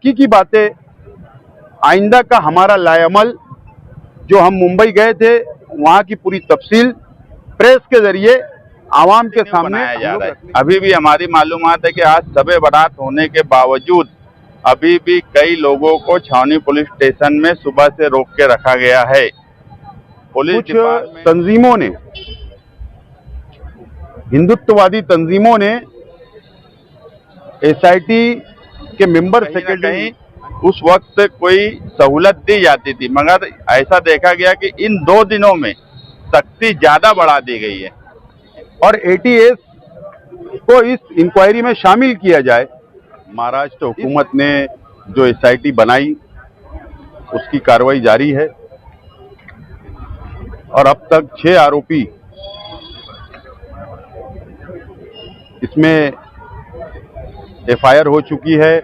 बाकी की बातें आइंदा का हमारा लाएअमल, जो हम मुंबई गए थे वहां की पूरी तफसील प्रेस के जरिए आवाम के सामने बनाया जा रहा है। अभी भी हमारी मालूमात है कि आज शब बारात होने के बावजूद अभी भी कई लोगों को छावनी पुलिस स्टेशन में सुबह से रोक के रखा गया है। पुलिस कुछ तंजीमों ने, हिंदुत्ववादी तंजीमों ने एसआईटी के मेंबर सेक्रेटरी उस वक्त कोई सहूलत दी जाती थी, मगर ऐसा देखा गया कि इन 2 दिनों में सख्ती ज्यादा बढ़ा दी गई है और एटीएस को इस इंक्वायरी में शामिल किया जाए। महाराष्ट्र हुकूमत ने जो एसआईटी बनाई उसकी कार्रवाई जारी है और अब तक 6 आरोपी इसमें एफआईआर हो चुकी है,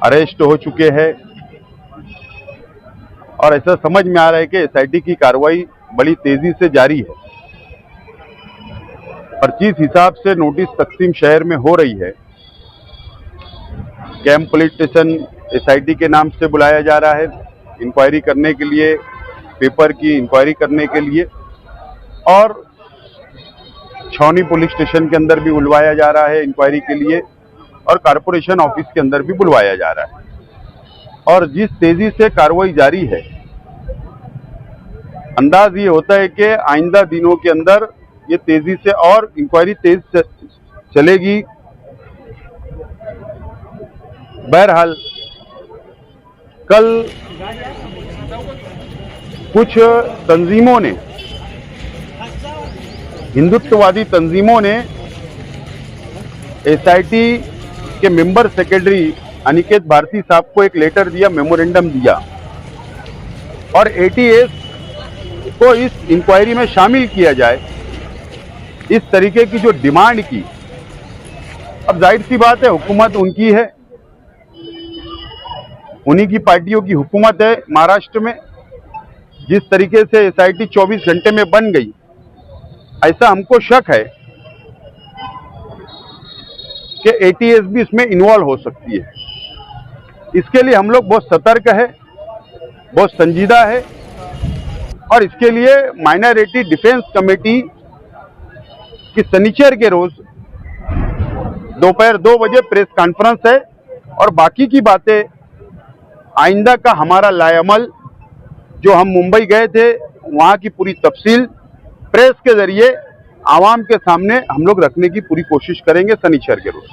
अरेस्ट हो चुके हैं और ऐसा समझ में आ रहा है कि एसआईटी की कार्रवाई बड़ी तेजी से जारी है और जिस हिसाब से नोटिस तकसीम शहर में हो रही है, कैंप पुलिस स्टेशन एसआईटी के नाम से बुलाया जा रहा है इंक्वायरी करने के लिए, पेपर की इंक्वायरी करने के लिए, और छावनी पुलिस स्टेशन के अंदर भी बुलवाया जा रहा है इंक्वायरी के लिए और कारपोरेशन ऑफिस के अंदर भी बुलवाया जा रहा है। और जिस तेजी से कार्रवाई जारी है, अंदाज ये होता है कि आइंदा दिनों के अंदर ये तेजी से और इंक्वायरी तेज चलेगी। बहरहाल कल कुछ तंजीमों ने, हिंदुत्ववादी तंजीमों ने एसआईटी के मेंबर सेक्रेटरी अनिकेत भारती साहब को एक लेटर दिया, मेमोरेंडम दिया और एटीएस को इस इंक्वायरी में शामिल किया जाए, इस तरीके की जो डिमांड की। अब जाहिर सी बात है, हुकूमत उनकी है, उन्हीं की पार्टियों की हुकूमत है महाराष्ट्र में। जिस तरीके से एसआईटी 24 घंटे में बन गई, ऐसा हमको शक है कि एटीएस भी इसमें इन्वॉल्व हो सकती है। इसके लिए हम लोग बहुत सतर्क है, बहुत संजीदा है और इसके लिए माइनॉरिटी डिफेंस कमेटी की शनिचर के रोज दोपहर 2 बजे प्रेस कॉन्फ्रेंस है और बाकी की बातें आइंदा का हमारा लाएअमल, जो हम मुंबई गए थे वहां की पूरी तफसील प्रेस के जरिए आवाम के सामने हम लोग रखने की पूरी कोशिश करेंगे शनिचर के रोज।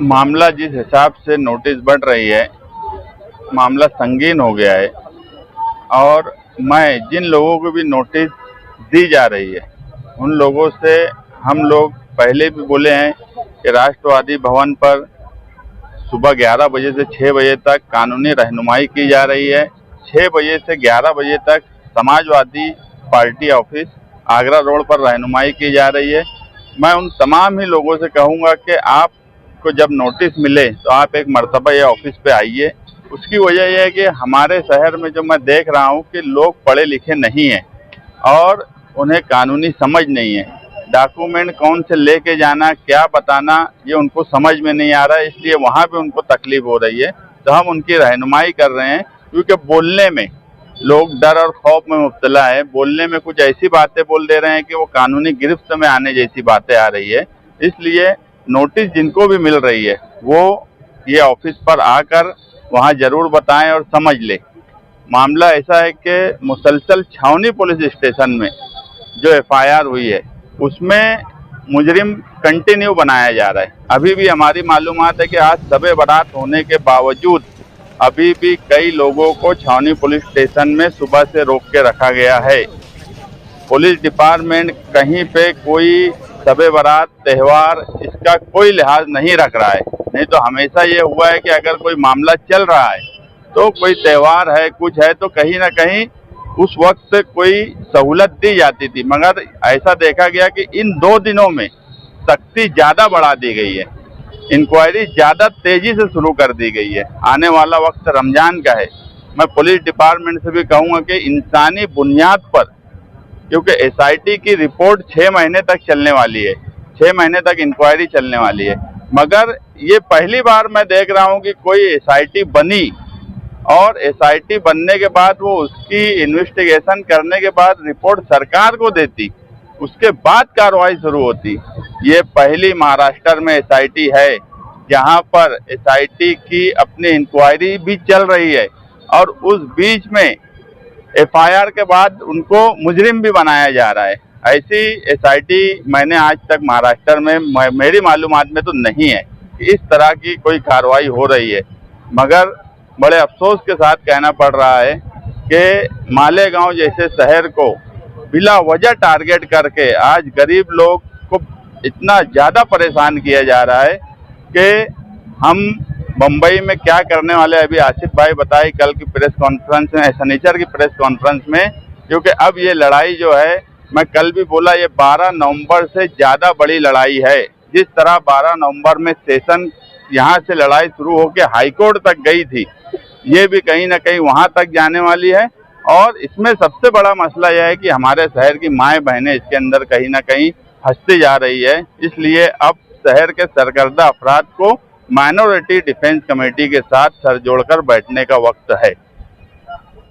मामला जिस हिसाब से नोटिस बढ़ रही है, मामला संगीन हो गया है और मैं जिन लोगों को भी नोटिस दी जा रही है उन लोगों से हम लोग पहले भी बोले हैं कि राष्ट्रवादी भवन पर सुबह 11 बजे से 6 बजे तक कानूनी रहनुमाई की जा रही है। 6 बजे से 11 बजे तक Samajwadi party office Agra road पर रहनुमाई की जा रही है। मैं उन तमाम ही लोगों से कहूँगा कि आपको जब नोटिस मिले तो आप एक मर्तबा ये ऑफिस पे आइए। उसकी वजह यह है कि हमारे शहर में जो मैं देख रहा हूँ कि लोग पढ़े लिखे नहीं हैं और उन्हें कानूनी समझ नहीं है। डॉक्यूमेंट कौन से लेके जाना, क्या बताना, ये उनको समझ में नहीं आ रहा है, इसलिए वहाँ पे उनको तकलीफ हो रही है। तो हम उनकी रहनुमाई कर रहे हैं, क्योंकि बोलने में लोग डर और खौफ में मुब्तला है। बोलने में कुछ ऐसी बातें बोल दे रहे हैं कि वो कानूनी गिरफ्त में आने जैसी बातें आ रही है। इसलिए नोटिस जिनको भी मिल रही है वो ये ऑफिस पर आकर वहाँ जरूर बताएं और समझ ले। मामला ऐसा है कि मुसलसल छावनी पुलिस स्टेशन में जो एफआईआर हुई है उसमें मुजरिम कंटिन्यू बनाया जा रहा है। अभी भी हमारी मालूमात है कि आज शब बारात होने के बावजूद अभी भी कई लोगों को छावनी पुलिस स्टेशन में सुबह से रोक के रखा गया है। पुलिस डिपार्टमेंट कहीं पे कोई शब बारात त्यौहार इसका कोई लिहाज नहीं रख रहा है। नहीं तो हमेशा ये हुआ है कि अगर कोई मामला चल रहा है तो कोई त्यौहार है, कुछ है, तो कहीं ना कहीं उस वक्त कोई सहूलत दी जाती थी, मगर ऐसा देखा गया कि इन 2 दिनों में सख्ती ज्यादा बढ़ा दी गई है, इंक्वायरी ज्यादा तेजी से शुरू कर दी गई है। आने वाला वक्त रमजान का है। मैं पुलिस डिपार्टमेंट से भी कहूँगा कि इंसानी बुनियाद पर, क्योंकि एसआईटी की रिपोर्ट 6 महीने तक चलने वाली है, 6 महीने तक इंक्वायरी चलने वाली है, मगर ये पहली बार मैं देख रहा हूं कि कोई एसआईटी बनी और एसआईटी बनने के बाद वो उसकी इन्वेस्टिगेशन करने के बाद रिपोर्ट सरकार को देती, उसके बाद कार्रवाई शुरू होती। ये पहली महाराष्ट्र में एसआईटी है जहां पर एसआईटी की अपनी इंक्वायरी भी चल रही है और उस बीच में एफआईआर के बाद उनको मुजरिम भी बनाया जा रहा है। ऐसी एसआईटी मैंने आज तक महाराष्ट्र में मेरी मालूमात में तो नहीं है कि इस तरह की कोई कार्रवाई हो रही है। मगर बड़े अफसोस के साथ कहना पड़ रहा है कि मालेगांव जैसे शहर को बिला वजह टारगेट करके आज गरीब लोग को इतना ज़्यादा परेशान किया जा रहा है कि हम बम्बई में क्या करने वाले, अभी आसिफ भाई बताए कल की प्रेस कॉन्फ्रेंस में, शनिचर की प्रेस कॉन्फ्रेंस में, क्योंकि अब ये लड़ाई जो है, मैं कल भी बोला, ये 12 नवंबर से ज़्यादा बड़ी लड़ाई है। जिस तरह 12 नवंबर में सेशन यहाँ से लड़ाई शुरू होकर हाईकोर्ट तक गई थी, ये भी कहीं ना कहीं वहाँ तक जाने वाली है। और इसमें सबसे बड़ा मसला यह है कि हमारे शहर की माएँ बहनें इसके अंदर कहीं ना कहीं फंसती जा रही है। इसलिए अब शहर के सरकर्दा अफराद को माइनॉरिटी डिफेंस कमेटी के साथ सर जोड़कर बैठने का वक्त है।